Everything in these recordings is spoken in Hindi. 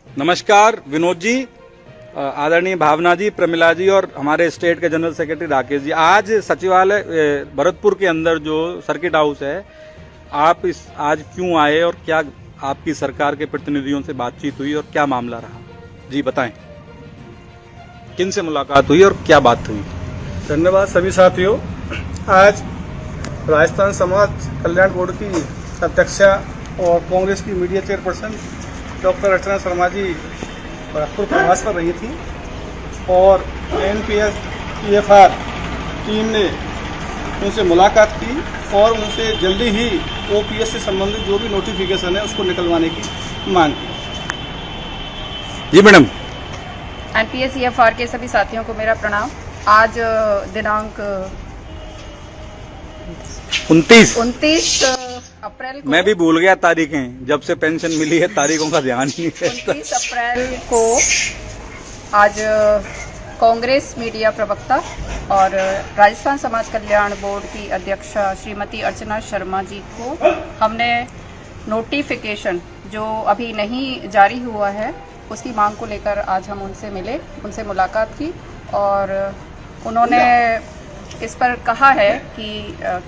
नमस्कार विनोद जी, आदरणीय भावना जी, प्रमिला जी और हमारे स्टेट के जनरल सेक्रेटरी राकेश जी। आज सचिवालय भरतपुर के अंदर जो सर्किट हाउस है, आप आज क्यों आए और क्या आपकी सरकार के प्रतिनिधियों से बातचीत हुई और क्या मामला रहा? जी बताएं, किन से मुलाकात हुई और क्या बात हुई? धन्यवाद सभी साथियों। आज राजस्थान समाज कल्याण बोर्ड की अध्यक्षा और कांग्रेस की media chairperson doctor Archana Sharma ji Bharatpur प्रवास कर रही थी और एनपीएस ईएफआर टीम ने उनसे मुलाकात की और उनसे जल्दी ही ओपीएस से संबंधित जो भी नोटिफिकेशन है उसको निकलवाने की मांग की। जी मैडम। एनपीएस ईएफआर के सभी साथियों को मेरा प्रणाम। आज दिनांक 29 अप्रैल को, मैं भी भूल गया तारीखें, जब से पेंशन मिली है तारीखों का ध्यान नहीं है। 29 अप्रैल को आज कांग्रेस मीडिया प्रवक्ता और राजस्थान समाज कल्याण बोर्ड की अध्यक्षा श्रीमती अर्चना शर्मा जी को हमने नोटिफिकेशन जो अभी नहीं जारी हुआ है उसकी मांग को लेकर आज हम उनसे मिले, उनसे मुलाकात की और उन्होंने इस पर कहा है कि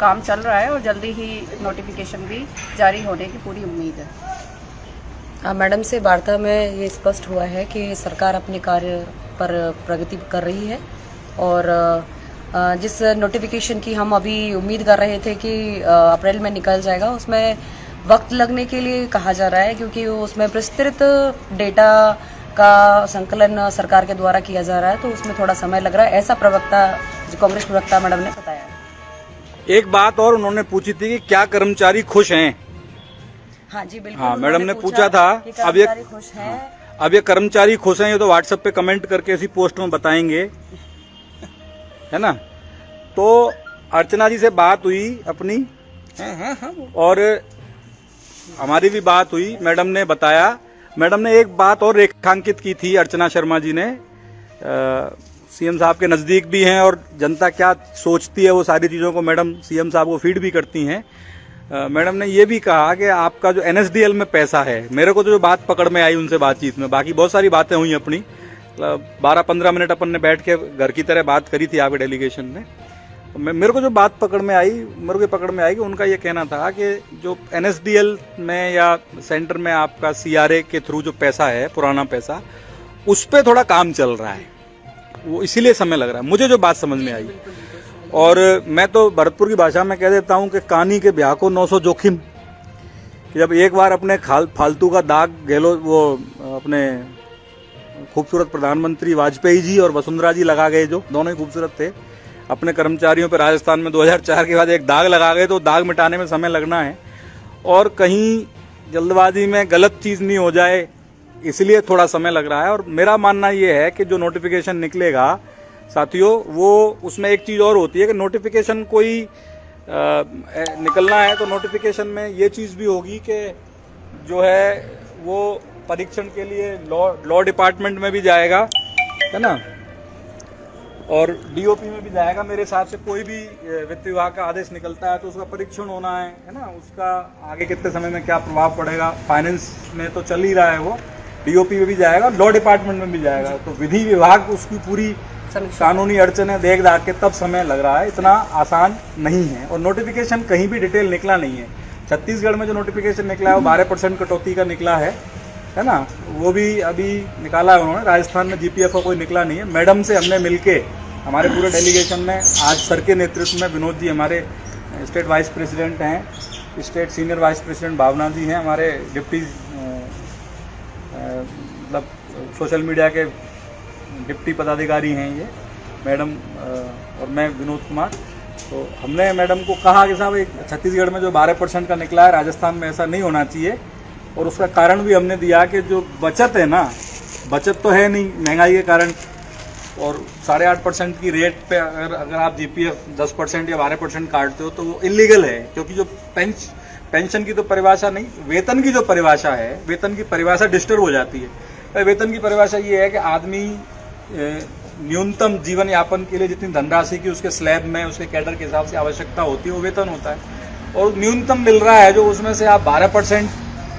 काम चल रहा है और जल्दी ही नोटिफिकेशन भी जारी होने की पूरी उम्मीद है। मैडम से वार्ता में ये स्पष्ट हुआ है कि सरकार अपने कार्य पर प्रगति कर रही है और जिस नोटिफिकेशन की हम अभी उम्मीद कर रहे थे कि अप्रैल में निकल जाएगा, उसमें वक्त लगने के लिए कहा जा रहा है क्योंकि उसमें विस्तृत डेटा का संकलन सरकार के द्वारा किया जा रहा है, तो उसमें थोड़ा समय लग रहा है, ऐसा प्रवक्ता कांग्रेस प्रवक्ता मैडम ने बताया। एक बात और उन्होंने पूछी थी कि क्या कर्मचारी खुश हैं? हाँ जी बिल्कुल। हाँ, मैडम ने पूछा था। अब ये खुश हैं। अब ये कर्मचारी खुश हैं, ये तो व्हाट्सएप पे कमेंट करके इसी पोस्ट में बताएंगे, है ना? तो अर्चना जी से बात हुई अपनी और हमारी भी बात हुई। मैडम ने बताया, मैडम ने एक बात और रेखांकित की थी अर्चना शर्मा जी ने, सीएम साहब के नजदीक भी हैं और जनता क्या सोचती है वो सारी चीजों को मैडम सीएम साहब को फीड भी करती हैं। मैडम ने ये भी कहा कि आपका जो एनएसडीएल में पैसा है, मेरे को तो जो बात पकड़ में आई उनसे बातचीत में, बाकी बहुत सारी बातें हुई अपनी, 12-15 मिनट अपन ने बैठ के घर की तरह बात करी थी आपके डेलीगेशन में। मेरे को जो बात पकड़ में आई कि उनका ये कहना था कि जो एनएसडीएल में या सेंटर में आपका सीआरए के थ्रू जो पैसा है, पुराना पैसा, उस पर थोड़ा काम चल रहा है, वो इसीलिए समय लग रहा है, मुझे जो बात समझ में आई। और मैं तो भरतपुर की भाषा में कह देता हूं कि कानी के ब्याह को 900 जोखिम, कि जब एक बार अपने फालतू का दाग गहलोत, वो अपने खूबसूरत प्रधानमंत्री वाजपेयी जी और वसुंधरा जी लगा गए, जो दोनों ही खूबसूरत थे, अपने कर्मचारियों पर राजस्थान में 2004 के बाद एक दाग लगा गए, तो दाग मिटाने में समय लगना है और कहीं जल्दबाजी में गलत चीज नहीं हो जाए, इसलिए थोड़ा समय लग रहा है। और मेरा मानना यह है कि जो नोटिफिकेशन निकलेगा साथियों, वो उसमें एक चीज और होती है कि नोटिफिकेशन कोई निकलना है तो नोटिफिकेशन में ये चीज भी होगी कि जो है वो परीक्षण के लिए लॉ डिपार्टमेंट में भी जाएगा, है ना, और डीओपी में भी जाएगा। मेरे हिसाब से कोई भी वित्त विभाग का आदेश निकलता है तो उसका परीक्षण होना है ना, उसका आगे कितने समय में क्या प्रभाव पड़ेगा, फाइनेंस में तो चल ही रहा है, वो डीओपी में भी जाएगा, लॉ डिपार्टमेंट में भी जाएगा, तो विधि विभाग उसकी पूरी कानूनी अड़चने देख दाख के तब समय लग रहा है, इतना आसान नहीं है। और नोटिफिकेशन कहीं भी डिटेल निकला नहीं है। छत्तीसगढ़ में जो नोटिफिकेशन निकला है वो 12% कटौती का निकला है ना, वो भी अभी निकाला है उन्होंने। राजस्थान में जीपीएफओ कोई निकला नहीं है। मैडम से हमने मिलके, हमारे पूरे डेलीगेशन में आज सर के नेतृत्व में विनोद जी हमारे स्टेट वाइस प्रेसिडेंट हैं, स्टेट सीनियर वाइस प्रेसिडेंट भावना जी हैं, हमारे डिप्टी मतलब सोशल मीडिया के डिप्टी पदाधिकारी हैं ये मैडम, और मैं विनोद कुमार। तो हमने मैडम को कहा कि साहब छत्तीसगढ़ में जो 12% का निकला है, राजस्थान में ऐसा नहीं होना चाहिए, और उसका कारण भी हमने दिया कि जो बचत है ना, बचत तो है नहीं महंगाई के कारण, और 8.5% की रेट पे अगर आप जीपीएफ 10% या 12% काटते हो तो वो इलीगल है, क्योंकि जो पेंशन की तो परिभाषा नहीं, वेतन की जो परिभाषा है, वेतन की परिभाषा डिस्टर्ब हो जाती है। वेतन की परिभाषा ये है कि आदमी न्यूनतम जीवन यापन के लिए जितनी धनराशि की उसके स्लैब में, उसके कैडर के हिसाब से आवश्यकता होती है, वो वेतन होता है, और न्यूनतम मिल रहा है जो, उसमें से आप 12%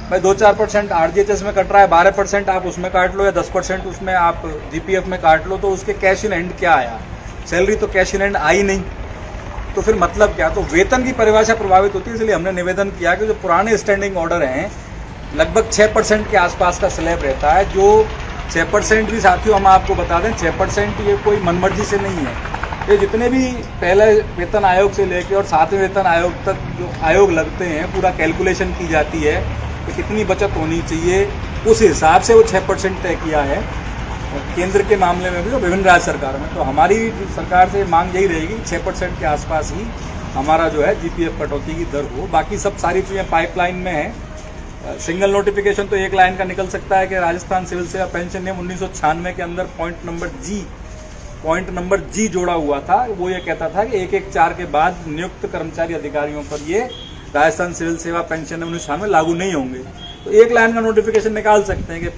भाई 2-4% RGHS में कट रहा है, 12% आप उसमें काट लो या 10% उसमें आप GPF में काट लो, तो उसके कैश इन हैंड क्या आया? सैलरी तो कैश इन हैंड आई नहीं, तो फिर मतलब क्या? तो वेतन की परिभाषा प्रभावित होती है। इसलिए हमने निवेदन किया कि जो पुराने स्टैंडिंग ऑर्डर हैं लगभग 6% के आसपास का स्लैब रहता है, जो 6% भी साथियों हम आपको बता दें 6% ये कोई मनमर्जी से नहीं है। ये जितने भी पहले वेतन आयोग से लेके और 7वें वेतन आयोग तक जो आयोग लगते हैं, पूरा कैलकुलेशन की जाती है कि कितनी बचत होनी चाहिए, उस हिसाब से वो 6% तय किया है केंद्र के मामले में भी और विभिन्न राज्य सरकार में। तो हमारी सरकार से मांग यही रहेगी 6% के आसपास ही हमारा जो है GPF कटौती की दर हो। बाकी सब सारी चीज़ें पाइपलाइन में है। सिंगल नोटिफिकेशन तो एक लाइन का निकल सकता है कि राजस्थान सिविल सेवा पेंशन नियम 1996 के अंदर पॉइंट नंबर जी जोड़ा हुआ था। वो ये कहता था कि 114 के बाद नियुक्त कर्मचारी अधिकारियों पर ये राजस्थान सिविल सेवा पेंशन नियम 1996 लागू नहीं होंगे। तो एक लाइन का नोटिफिकेशन निकाल सकते हैं कि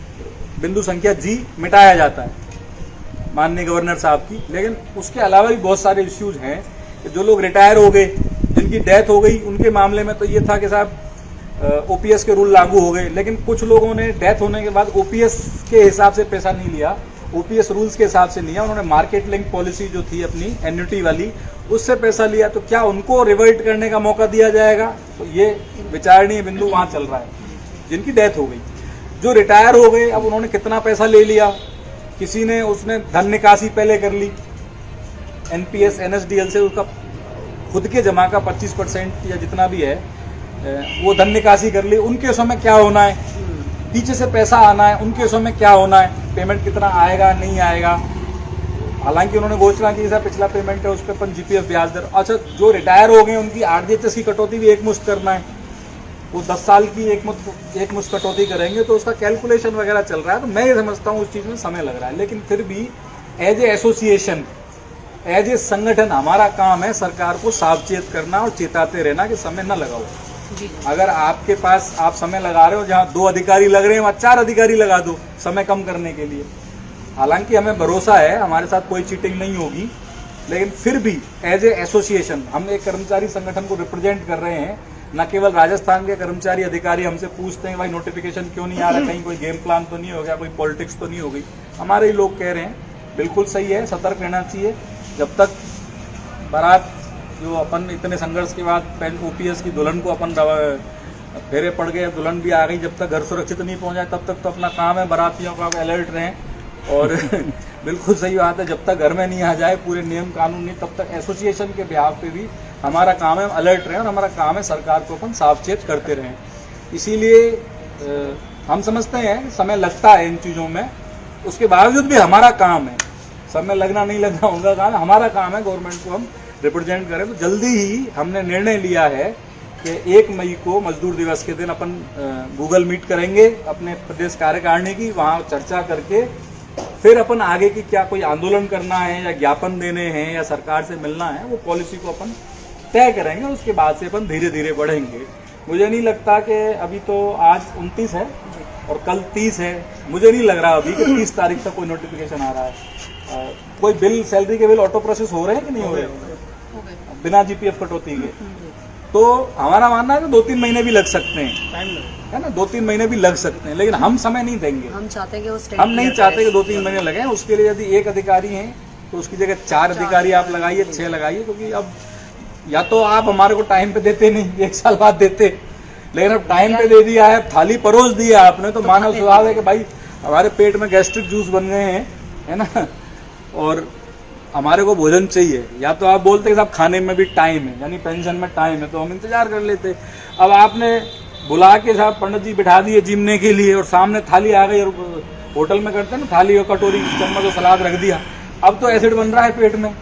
बिंदु संख्या जी मिटाया जाता है माननीय गवर्नर साहब की। लेकिन उसके अलावा भी बहुत सारे इश्यूज हैं कि जो लोग रिटायर हो गए, जिनकी डेथ हो गई, उनके मामले में तो ये था कि साहब OPS के रूल लागू हो गए, लेकिन कुछ लोगों ने डेथ होने के बाद OPS के हिसाब से पैसा नहीं लिया, OPS रूल्स के हिसाब से लिया, उन्होंने मार्केट लिंक पॉलिसी जो थी अपनी एन्युटी वाली उससे पैसा लिया। तो क्या उनको रिवर्ट करने का मौका दिया जाएगा? तो ये विचारणीय बिंदु वहां चल रहा है। जिनकी डेथ हो गई, जो रिटायर हो गए, अब उन्होंने कितना पैसा ले लिया, किसी ने उसने धन निकासी पहले कर ली NPS NSDL से, उसका खुद के जमा का 25% या जितना भी है वो धन निकासी कर ली। उन केसों में क्या होना है? पीछे से पैसा आना है, उन केसों में क्या होना है? पेमेंट कितना आएगा नहीं आएगा? हालांकि उन्होंने घोषणा की था पिछला पेमेंट है उस पर अपन GPF ब्याज दर। अच्छा, जो रिटायर हो गए उनकी RGHS की कटौती भी एक मुश्त करना है, वो 10 साल की एक मुश्त कटौती करेंगे, तो उसका कैलकुलेशन वगैरह चल रहा है। तो मैं ये समझता हूँ उस चीज़ में समय लग रहा है, लेकिन फिर भी as a association, as a संगठन हमारा काम है सरकार को सावचेत करना और चेताते रहना कि समय न लगाओ। अगर आपके पास आप समय लगा रहे हो, जहाँ 2 अधिकारी लग रहे हैं वहाँ 4 अधिकारी लगा दो समय कम करने के लिए। हालांकि हमें भरोसा है हमारे साथ कोई चीटिंग नहीं होगी, लेकिन फिर भी एज ए एसोसिएशन हम एक कर्मचारी संगठन को रिप्रेजेंट कर रहे हैं। न केवल राजस्थान के कर्मचारी अधिकारी हमसे पूछते हैं भाई नोटिफिकेशन क्यों नहीं आ रहा, कहीं कोई गेम प्लान तो नहीं हो गया, कोई पॉलिटिक्स तो नहीं हो गई। हमारे ही लोग कह रहे हैं, बिल्कुल सही है, सतर्क रहना चाहिए। जब तक बारात जो अपन इतने संघर्ष के बाद OPS की दुल्हन को अपन फेरे पड़ गए, दुल्हन भी आ गई, जब तक घर सुरक्षित नहीं पहुंचा तब तक तो अपना काम है बारातियों का अलर्ट रहें। और बिल्कुल सही बात है, जब तक घर में नहीं आ जाए पूरे नियम कानून नहीं, तब तक एसोसिएशन के बिहाफ पे भी हमारा काम है अलर्ट रहें और हमारा काम है सरकार को अपन सावचेत करते रहें। इसीलिए हम समझते हैं समय लगता है इन चीज़ों में, उसके बावजूद भी हमारा काम है, समय लगना नहीं लगना होगा काम, हमारा काम है गवर्नमेंट को हम रिप्रेजेंट करें। तो जल्दी ही हमने निर्णय लिया है कि 1 मई को मजदूर दिवस के दिन अपन गूगल मीट करेंगे अपने प्रदेश कार्यकारिणी की, वहाँ चर्चा करके फिर अपन आगे की क्या कोई आंदोलन करना है या ज्ञापन देने हैं या सरकार से मिलना है, वो पॉलिसी को अपन तय करेंगे। उसके बाद से अपन धीरे धीरे बढ़ेंगे। मुझे नहीं लगता कि अभी तो आज 29 है और कल 30 है, मुझे नहीं लग रहा अभी कि 30 तारीख तक कोई नोटिफिकेशन आ रहा है। कोई बिल, सैलरी के बिल ऑटो प्रोसेस हो रहे हैं कि नहीं हो रहे बिना GPF कटौती के? तो हमारा मानना है कि 2-3 महीने भी लग सकते हैं, है ना, 2-3 महीने भी लग सकते हैं, लेकिन हम समय नहीं देंगे। हम चाहते हैं कि वो हम नहीं चाहते कि 2-3 महीने लगे। उसके लिए यदि 1 अधिकारी हैं तो उसकी जगह 4 अधिकारी आप लगाइए, 6 लगाइए, क्योंकि अब या तो आप हमारे को टाइम पे देते नहीं, 1 साल बाद देते, लेकिन अब टाइम पे दे दिया है, थाली परोस दी है आपने, तो मानव स्वभाव है कि भाई हमारे पेट में गैस्ट्रिक जूस बन गए हैं, है ना, और हमारे को भोजन चाहिए। या तो आप बोलते कि साहब खाने में भी टाइम है, यानी पेंशन में टाइम है, तो हम इंतजार कर लेते। अब आपने बुला के साहब पंडित जी बिठा दिए जीमने के लिए और सामने थाली आ गई, और होटल में करते हैं ना, थाली और कटोरी चम्मच और सलाद रख दिया, अब तो एसिड बन रहा है पेट में।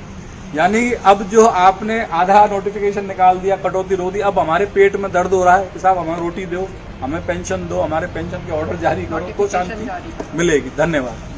यानी अब जो आपने आधा नोटिफिकेशन निकाल दिया, कटौती रो दी, अब हमारे पेट में दर्द हो रहा है कि साहब हमें रोटी दो, हमें पेंशन दो, हमारे पेंशन के ऑर्डर जारी करो, तो शांति मिलेगी। धन्यवाद।